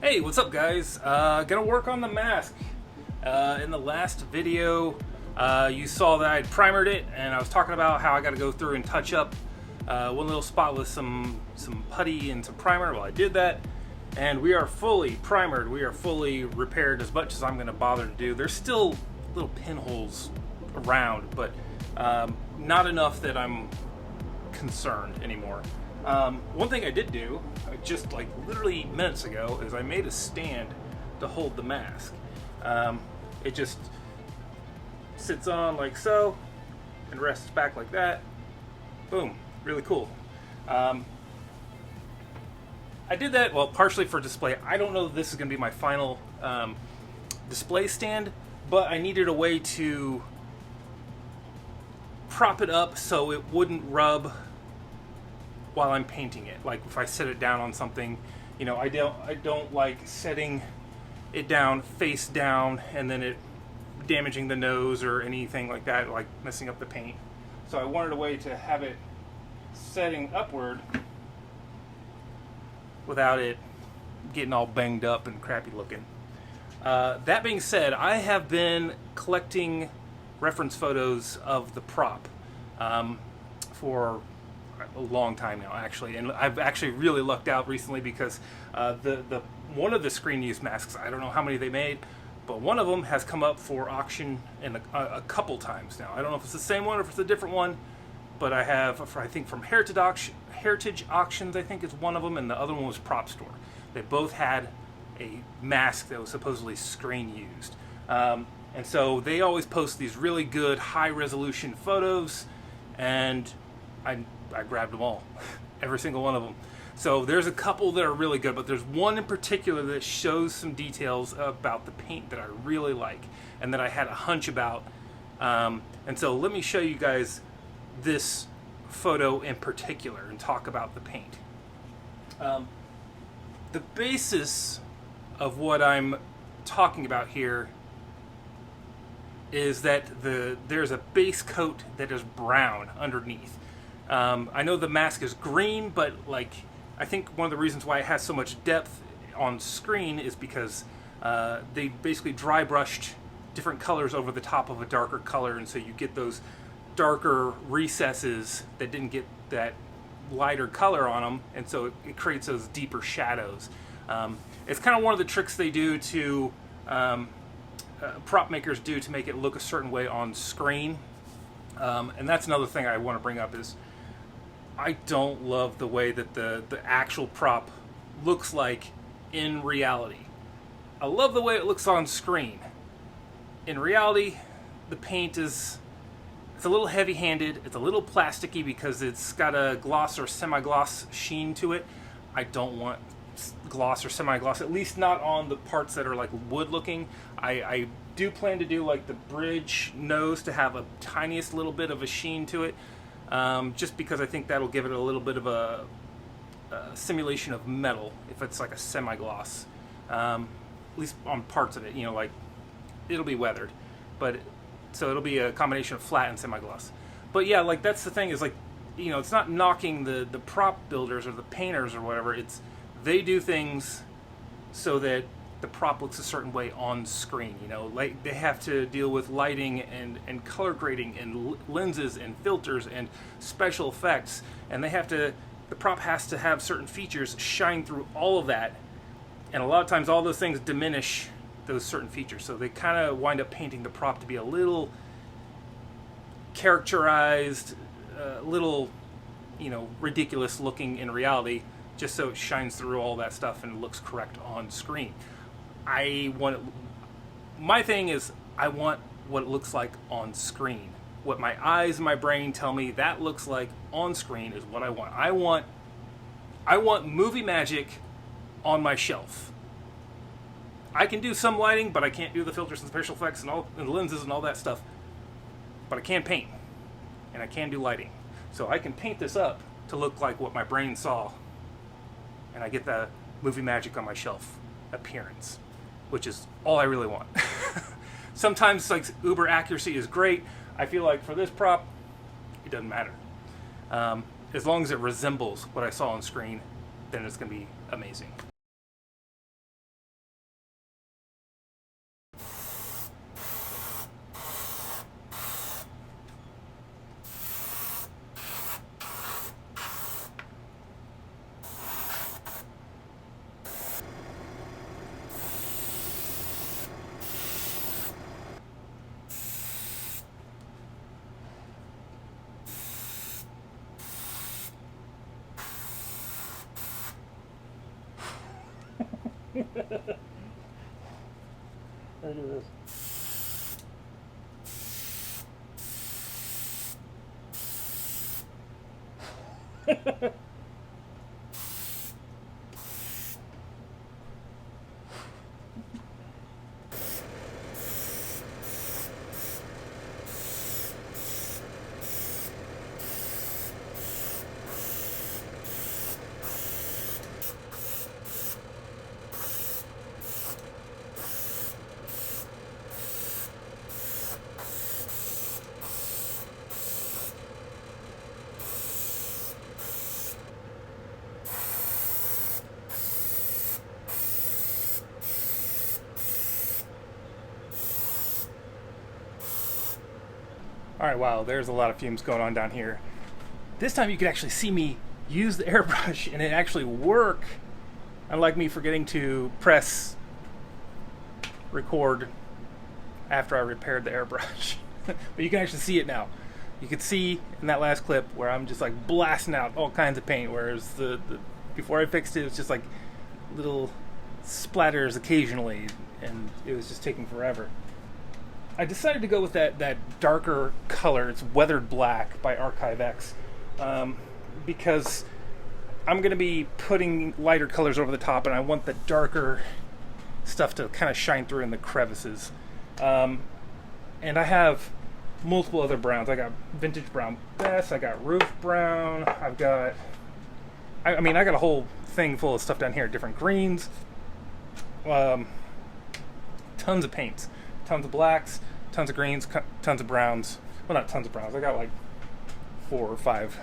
Hey, what's up guys? Gonna work on the mask. In the last video, you saw that I'd primered it, and I was talking about how I gotta go through and touch up one little spot with some putty and some primer. Well, I did that, and we are fully primered. We are fully repaired as much as I'm gonna bother to do. There's still little pinholes around, but not enough that I'm concerned anymore. One thing I did do, just like literally minutes ago, is I made a stand to hold the mask. It just sits on like so and rests back like that. Boom, really cool. I did that, well, partially for display. I don't know if this is going to be my final display stand, but I needed a way to prop it up so it wouldn't rub while I'm painting it. Like if I set it down on something, you know, I don't like setting it down face down and then it damaging the nose or anything like that, like messing up the paint. So I wanted a way to have it setting upward without it getting all banged up and crappy looking. That being said, I have been collecting reference photos of the prop for a long time now, actually, and I've actually really lucked out recently because the one of the screen use masks, I don't know how many they made, but one of them has come up for auction in a couple times now. I don't know if it's the same one or if it's a different one, but I have, I think from Heritage Auctions, I think is one of them, and the other one was Prop Store. They both had a mask that was supposedly screen used, and so they always post these really good high resolution photos, and I grabbed them all, every single one of them. So there's a couple that are really good, but there's one in particular that shows some details about the paint that I really like and that I had a hunch about. And so let me show you guys this photo in particular and talk about the paint. The basis of what I'm talking about here is that there's a base coat that is brown underneath. I know the mask is green, but like I think one of the reasons why it has so much depth on screen is because they basically dry brushed different colors over the top of a darker color, and so you get those darker recesses that didn't get that lighter color on them, and so it creates those deeper shadows. It's kind of one of the tricks they do to prop makers do to make it look a certain way on screen. And that's another thing I want to bring up is I don't love the way that the actual prop looks like in reality. I love the way it looks on screen. In reality, the paint it's a little heavy-handed, it's a little plasticky because it's got a gloss or semi-gloss sheen to it. I don't want gloss or semi-gloss, at least not on the parts that are like wood-looking. I do plan to do like the bridge nose to have a tiniest little bit of a sheen to it, just because I think that'll give it a little bit of a simulation of metal if it's like a semi-gloss, at least on parts of it. You know, like it'll be weathered, but so it'll be a combination of flat and semi-gloss. But yeah, like that's the thing is like, you know, it's not knocking the prop builders or the painters or whatever. It's they do things so that the prop looks a certain way on screen. You know, like they have to deal with lighting and color grading and lenses and filters and special effects, and the prop has to have certain features shine through all of that, and a lot of times all those things diminish those certain features, so they kind of wind up painting the prop to be a little characterized, little, you know, ridiculous looking in reality, just so it shines through all that stuff and looks correct on screen. My thing is I want what it looks like on screen. What my eyes and my brain tell me that looks like on screen is what I want. I want movie magic on my shelf. I can do some lighting, but I can't do the filters and special effects and lenses and all that stuff. But I can paint, and I can do lighting. So I can paint this up to look like what my brain saw, and I get the movie magic on my shelf appearance, which is all I really want. Sometimes like uber accuracy is great. I feel like for this prop, it doesn't matter. As long as it resembles what I saw on screen, then it's going to be amazing. Alright, wow, there's a lot of fumes going on down here. This time you could actually see me use the airbrush and it actually work, unlike me forgetting to press record after I repaired the airbrush. But you can actually see it now. You could see in that last clip where I'm just like blasting out all kinds of paint, whereas the before I fixed it, it was just like little splatters occasionally, and it was just taking forever. I decided to go with that darker color. It's Weathered Black by ArchiveX, because I'm going to be putting lighter colors over the top, and I want the darker stuff to kind of shine through in the crevices. And I have multiple other browns. I got Vintage Brown Bess, I got Roof Brown, I've got... I mean, I got a whole thing full of stuff down here, different greens, tons of paints. Tons of blacks, tons of greens, tons of browns. Well, not tons of browns. I got like 4 or 5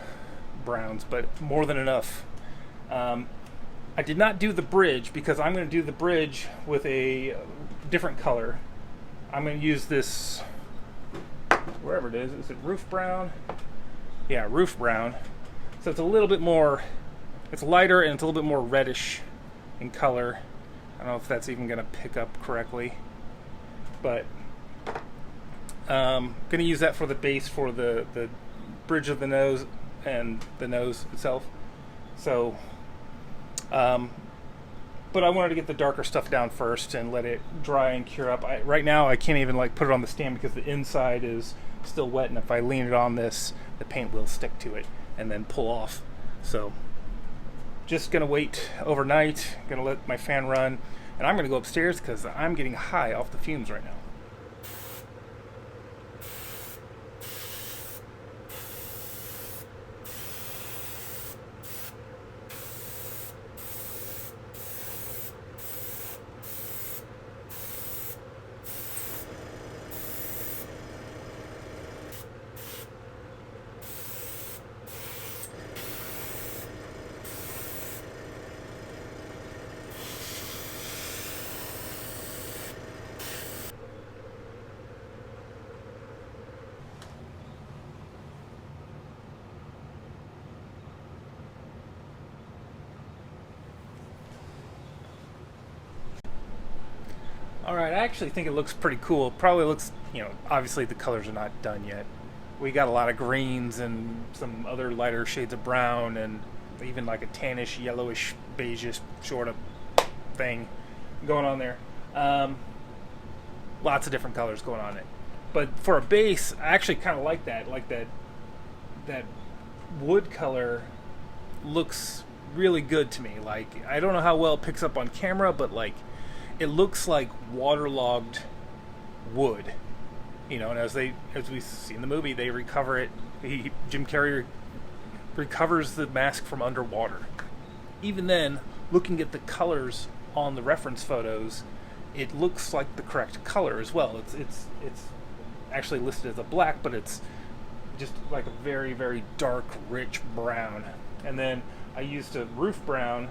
browns, but more than enough. I did not do the bridge because I'm going to do the bridge with a different color. I'm going to use this, wherever it is. Is it Roof Brown? Yeah, Roof Brown. So it's a little bit more, it's lighter and it's a little bit more reddish in color. I don't know if that's even going to pick up correctly. But going to use that for the base for the bridge of the nose and the nose itself. So, but I wanted to get the darker stuff down first and let it dry and cure up. Right now I can't even like put it on the stand because the inside is still wet, and if I lean it on this, the paint will stick to it and then pull off. So just going to wait overnight, going to let my fan run. And I'm going to go upstairs because I'm getting high off the fumes right now. Alright, I actually think it looks pretty cool. Probably looks, obviously the colors are not done yet. We got a lot of greens and some other lighter shades of brown and even like a tannish, yellowish, beigeish sort of thing going on there. Lots of different colors going on it. But for a base, I actually kind of like that. Like that wood color looks really good to me. Like, I don't know how well it picks up on camera, but like, it looks like waterlogged wood, and as we see in the movie, they recover it. Jim Carrey recovers the mask from underwater. Even then, looking at the colors on the reference photos, it looks like the correct color as well. It's actually listed as a black, but it's just like a very, very dark, rich brown. And then I used a Roof Brown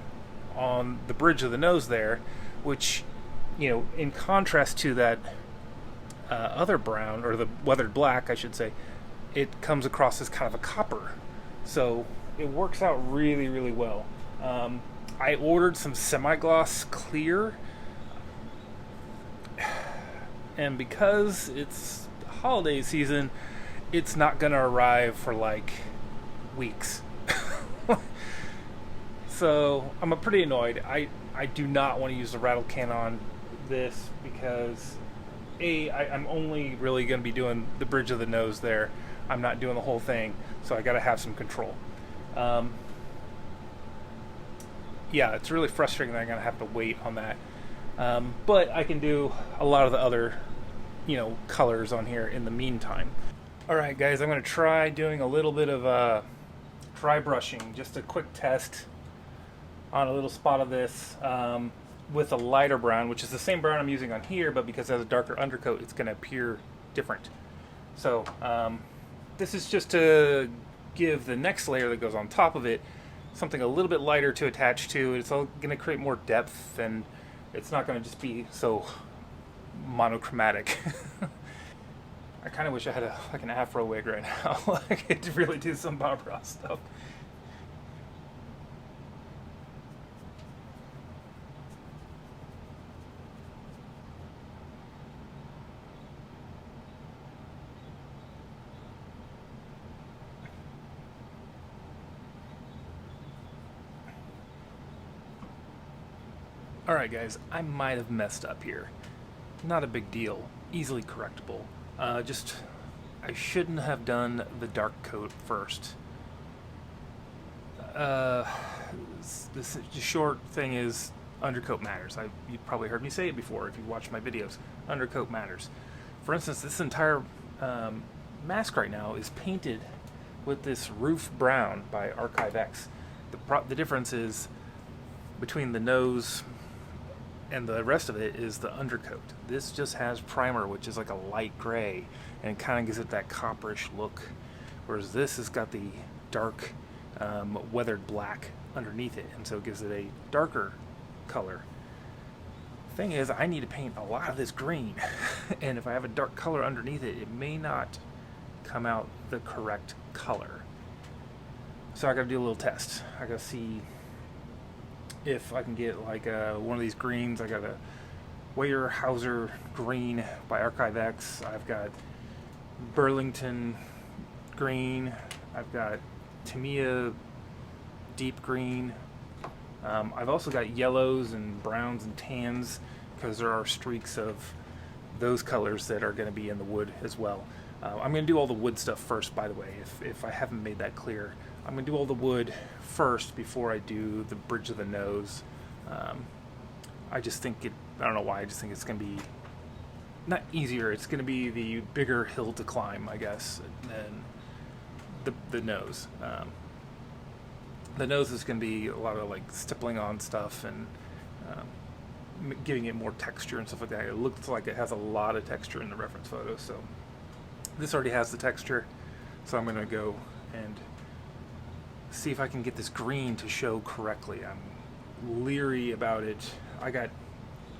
on the bridge of the nose there, which, in contrast to that other brown, or the Weathered Black, I should say, it comes across as kind of a copper. So it works out really, really well. I ordered some semi-gloss clear, and because it's holiday season, it's not going to arrive for like weeks. So I'm pretty annoyed. I do not want to use the rattle can on this because I'm only really going to be doing the bridge of the nose there. I'm not doing the whole thing, so I got to have some control. yeah, it's really frustrating that I'm going to have to wait on that. But I can do a lot of the other, colors on here in the meantime. Alright guys, I'm going to try doing a little bit of dry brushing, just a quick test on a little spot of this with a lighter brown, which is the same brown I'm using on here, but because it has a darker undercoat, it's going to appear different. So this is just to give the next layer that goes on top of it something a little bit lighter to attach to. It's all going to create more depth, and it's not going to just be so monochromatic. I kind of wish I had an afro wig right now. I could really do some Bob Ross stuff. Alright guys, I might have messed up here. Not a big deal. Easily correctable. I shouldn't have done the dark coat first. The short thing is, undercoat matters. You've probably heard me say it before if you watch my videos. Undercoat matters. For instance, this entire mask right now is painted with this roof brown by ArchiveX. The difference is between the nose and the rest of it is the undercoat. This just has primer, which is like a light gray, and it kind of gives it that copperish look, whereas this has got the dark weathered black underneath it, and so it gives it a darker color. Thing is, I need to paint a lot of this green, and if I have a dark color underneath it, it may not come out the correct color. So I gotta do a little test. I gotta see if I can get like one of these greens. I got a Weyerhaeuser green by ArchiveX. I've got Burlington green. I've got Tamiya deep green. I've also got yellows and browns and tans, because there are streaks of those colors that are going to be in the wood as well. I'm going to do all the wood stuff first, by the way, if I haven't made that clear. I'm going to do all the wood first before I do the bridge of the nose. I just think I don't know why, I just think it's going to be not easier, it's going to be the bigger hill to climb, I guess, than the nose. The nose is going to be a lot of like stippling on stuff and giving it more texture and stuff like that. It looks like it has a lot of texture in the reference photo, so this already has the texture, so I'm going to go and see if I can get this green to show correctly. I'm leery about it. I got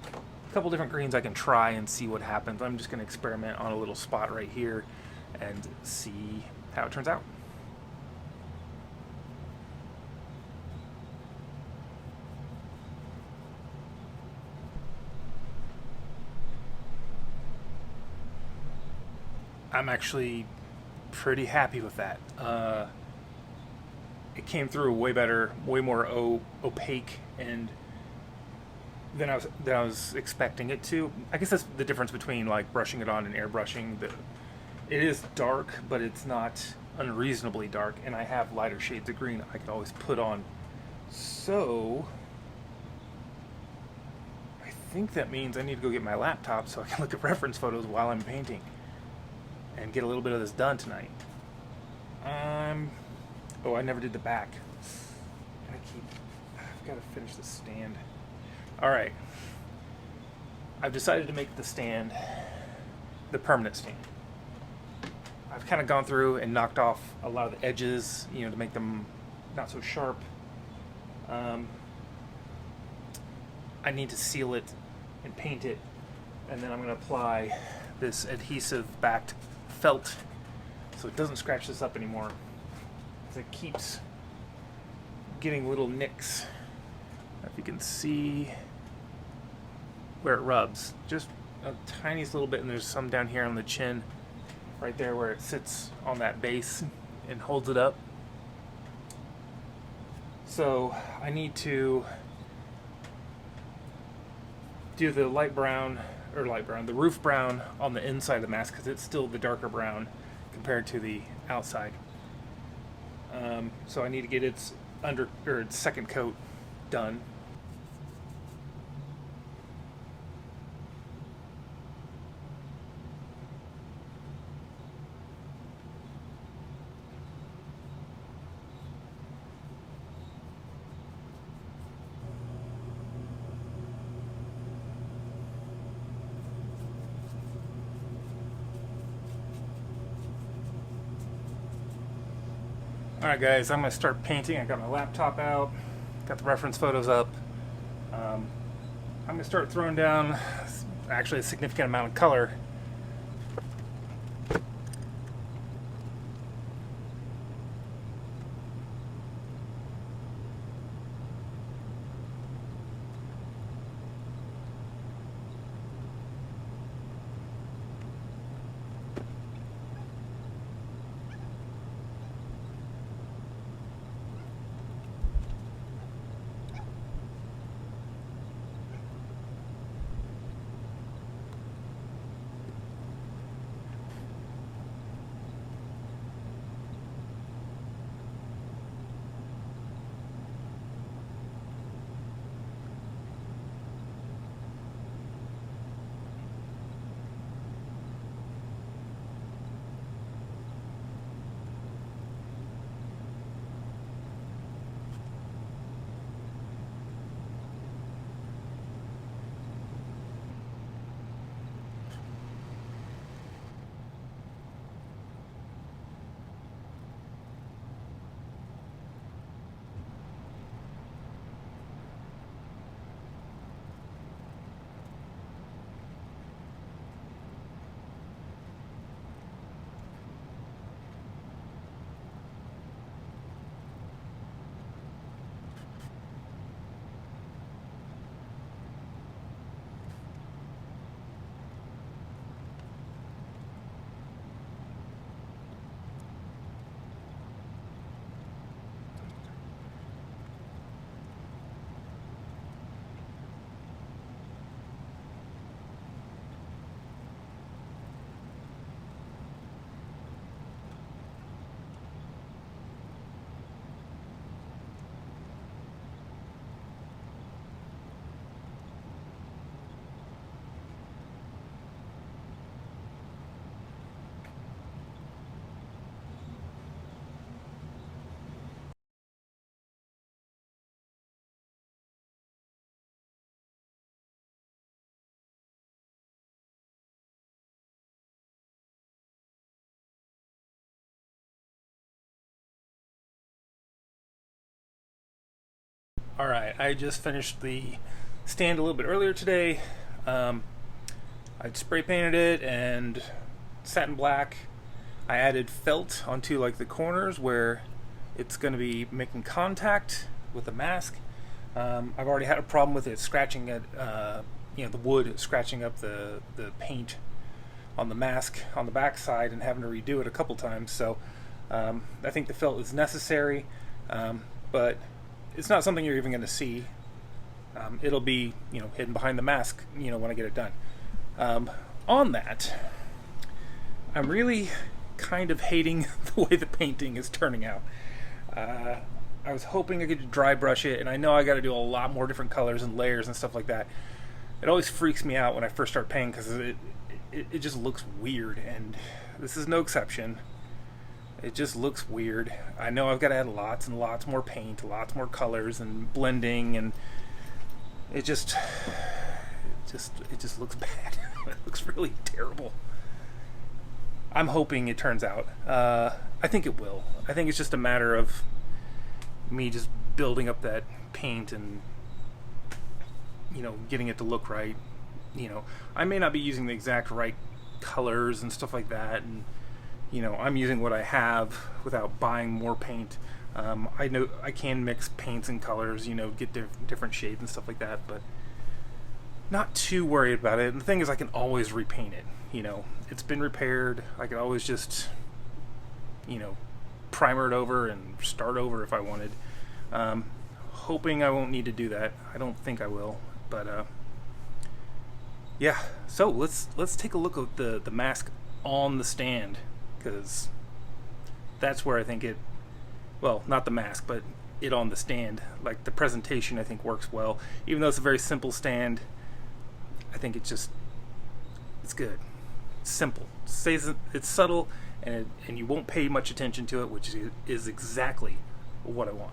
a couple different greens I can try and see what happens. I'm just going to experiment on a little spot right here and see how it turns out. I'm actually pretty happy with that. It came through way better, way more opaque, and than I was expecting it to. I guess that's the difference between like brushing it on and airbrushing. It is dark, but it's not unreasonably dark, and I have lighter shades of green I can always put on. So I think that means I need to go get my laptop so I can look at reference photos while I'm painting and get a little bit of this done tonight. Oh, I never did the back. I've got to finish the stand. Alright. I've decided to make the stand the permanent stand. I've kind of gone through and knocked off a lot of the edges, to make them not so sharp. I need to seal it and paint it, and then I'm going to apply this adhesive backed felt so it doesn't scratch this up anymore. It keeps getting little nicks. If you can see where it rubs, just a tiniest little bit, and there's some down here on the chin, right there where it sits on that base and holds it up. So I need to do the the roof brown on the inside of the mask, because it's still the darker brown compared to the outside. So I need to get its second coat done. Alright guys, I'm going to start painting. I got my laptop out, got the reference photos up. I'm going to start throwing down actually a significant amount of color. Alright, I just finished the stand a little bit earlier today. I spray painted it and satin black. I added felt onto like the corners where it's going to be making contact with the mask. I've already had a problem with it scratching at the wood, scratching up the paint on the mask on the back side and having to redo it a couple times. So I think the felt is necessary, but it's not something you're even going to see. It'll be hidden behind the mask when I get it done. On that, I'm really kind of hating the way the painting is turning out. I was hoping I could dry brush it, and I know I got to do a lot more different colors and layers and stuff like that. It always freaks me out when I first start painting because it just looks weird, and this is no exception. It just looks weird. I know I've got to add lots and lots more paint, lots more colors and blending, and it just looks bad. It looks really terrible. I'm hoping it turns out. I think it will. I think it's just a matter of me just building up that paint and getting it to look right. I may not be using the exact right colors and stuff like that, and I'm using what I have without buying more paint. I know I can mix paints and colors, get different shades and stuff like that, but not too worried about it. And the thing is, I can always repaint it. It's been repaired. I can always just, primer it over and start over if I wanted. Hoping I won't need to do that. I don't think I will, but yeah. So let's take a look at the mask on the stand, because that's where I think well, not the mask, but it on the stand. Like the presentation I think works well. Even though it's a very simple stand, I think it's good. It's simple. It's subtle, and you won't pay much attention to it, which is exactly what I want.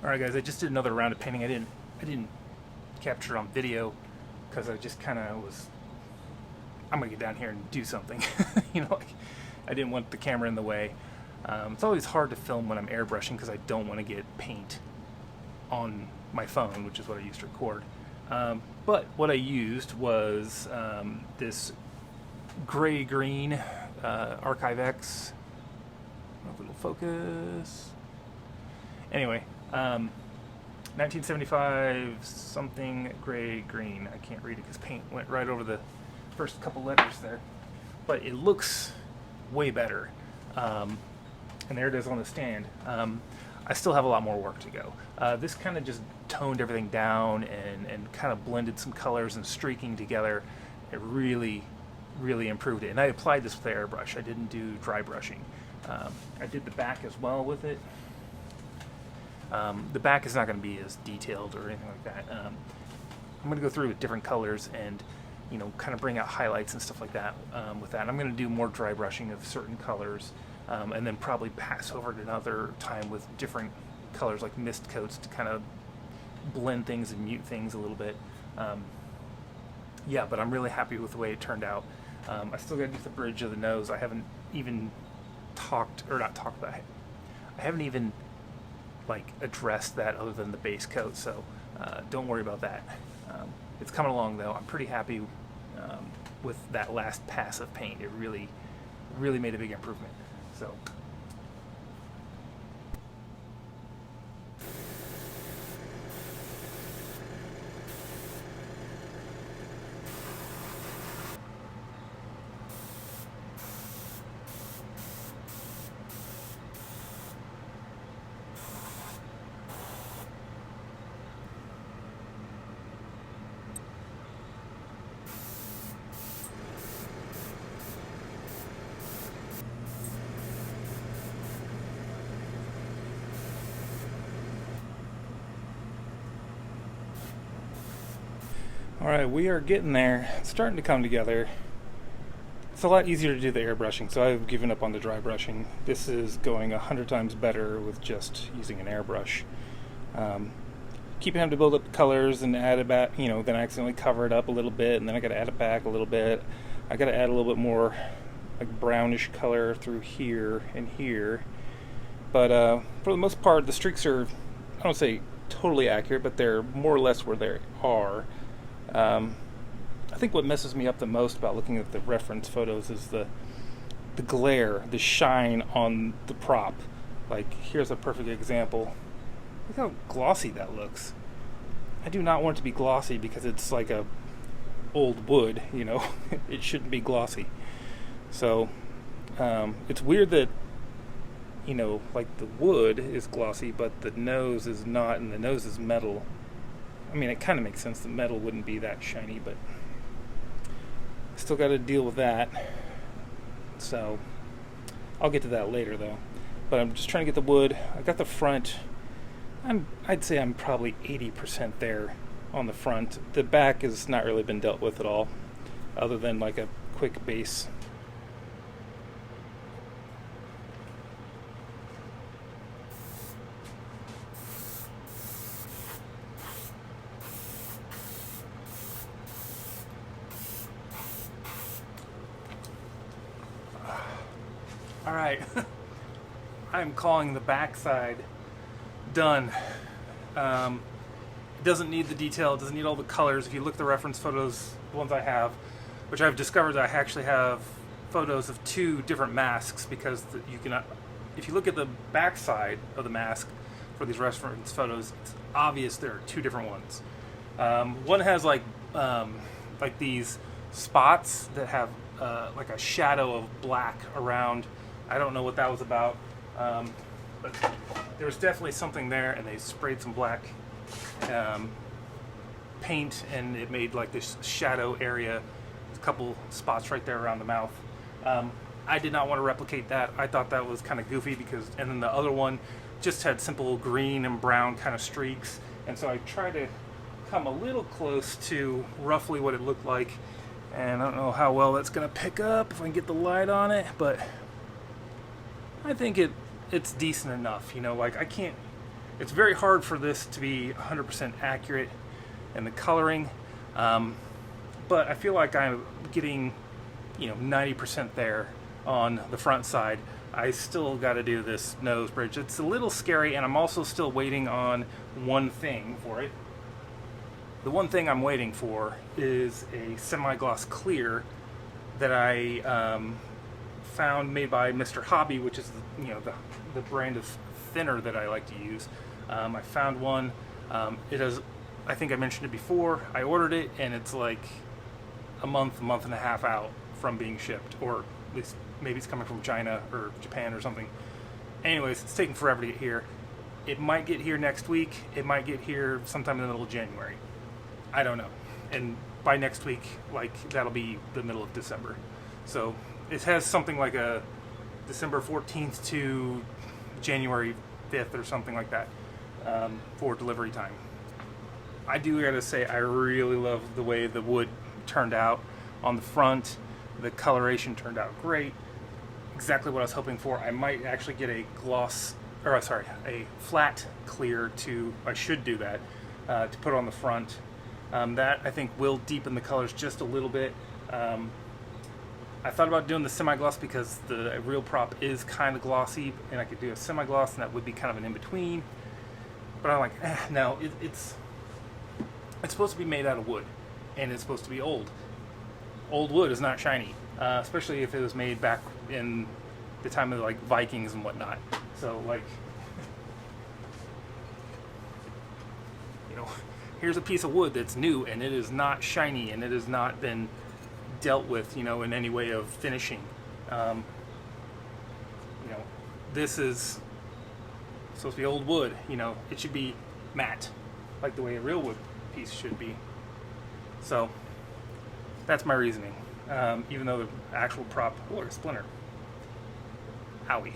Alright guys, I just did another round of painting. I didn't capture it on video because I just kind of was, I'm gonna get down here and do something. You know, like, I didn't want the camera in the way. It's always hard to film when I'm airbrushing because I don't want to get paint on my phone, which is what I used to record. But what I used was this gray-green Archive X. I don't know if it'll focus. Anyway, 1975 something gray-green. I can't read it because paint went right over the first couple letters there. But it looks way better. And there it is on the stand. I still have a lot more work to go. This kind of just toned everything down and kind of blended some colors and streaking together. It really, really improved it. And I applied this with the airbrush. I didn't do dry brushing. I did the back as well with it. The back is not going to be as detailed or anything like that. I'm going to go through with different colors and, you know, kind of bring out highlights and stuff like that with that. And I'm going to do more dry brushing of certain colors, and then probably pass over to another time with different colors like mist coats to kind of blend things and mute things a little bit. Yeah, but I'm really happy with the way it turned out. I still got to do the bridge of the nose. I haven't even I haven't even like addressed that other than the base coat, so don't worry about that. It's coming along though. I'm pretty happy with that last pass of paint. It really, really made a big improvement. So. Alright, we are getting there. It's starting to come together. It's a lot easier to do the airbrushing, so I've given up on the dry brushing. This is going 100 times better with just using an airbrush. Keep having to build up the colors and add it back, you know, then I accidentally cover it up a little bit, and then I gotta add it back a little bit. I gotta add a little bit more like brownish color through here and here. But for the most part, the streaks are, I don't say totally accurate, but they're more or less where they are. I think what messes me up the most about looking at the reference photos is the glare, the shine on the prop. Like, here's a perfect example. Look how glossy that looks. I do not want it to be glossy because it's like a old wood, you know. It shouldn't be glossy. So, it's weird that, you know, like the wood is glossy, but the nose is not, and the nose is metal. I mean, it kind of makes sense. The metal wouldn't be that shiny, but still got to deal with that. So I'll get to that later, though. But I'm just trying to get the wood. I got the front. I'd say I'm probably 80% there on the front. The back has not really been dealt with at all, other than like a quick base. Alright, I'm calling the backside done. It doesn't need the detail, it doesn't need all the colors. If you look at the reference photos, the ones I have, which I've discovered that I actually have photos of two different masks, because you can, if you look at the backside of the mask for these reference photos, it's obvious there are two different ones. One has like these spots that have like a shadow of black around. I don't know what that was about, but there was definitely something there, and they sprayed some black paint, and it made like this shadow area, a couple spots right there around the mouth. I did not want to replicate that. I thought that was kind of goofy and then the other one just had simple green and brown kind of streaks, and so I tried to come a little close to roughly what it looked like, and I don't know how well that's going to pick up if I can get the light on it, but I think it's decent enough. Like it's very hard for this to be 100% accurate in the coloring, but I feel like I'm getting 90% there on the front side. I still got to do this nose bridge. It's a little scary, and I'm also still waiting on one thing for it. The one thing I'm waiting for is a semi-gloss clear that I found made by Mr. Hobbie, which is the brand of thinner that I like to use. I found one. It has, I think I mentioned it before, I ordered it, and it's like a month and a half out from being shipped, or at least maybe it's coming from China or Japan or something. Anyways, it's taking forever to get here. It might get here next week. It might get here sometime in the middle of January. I don't know. And by next week, like, that'll be the middle of December. So it has something like a December 14th to January 5th or something like that for delivery time. I do gotta say, I really love the way the wood turned out on the front. The coloration turned out great. Exactly what I was hoping for. I might actually get a flat clear I should do that, to put on the front. That I think will deepen the colors just a little bit. I thought about doing the semi-gloss because the real prop is kind of glossy, and I could do a semi-gloss, and that would be kind of an in-between. But I'm like, no, it's supposed to be made out of wood, and it's supposed to be old. Old wood is not shiny, especially if it was made back in the time of like Vikings and whatnot. So like, here's a piece of wood that's new, and it is not shiny, and it has not been dealt with, in any way of finishing. This is supposed to be old wood. It should be matte, like the way a real wood piece should be. So that's my reasoning. Even though the actual prop, a splinter. Owie.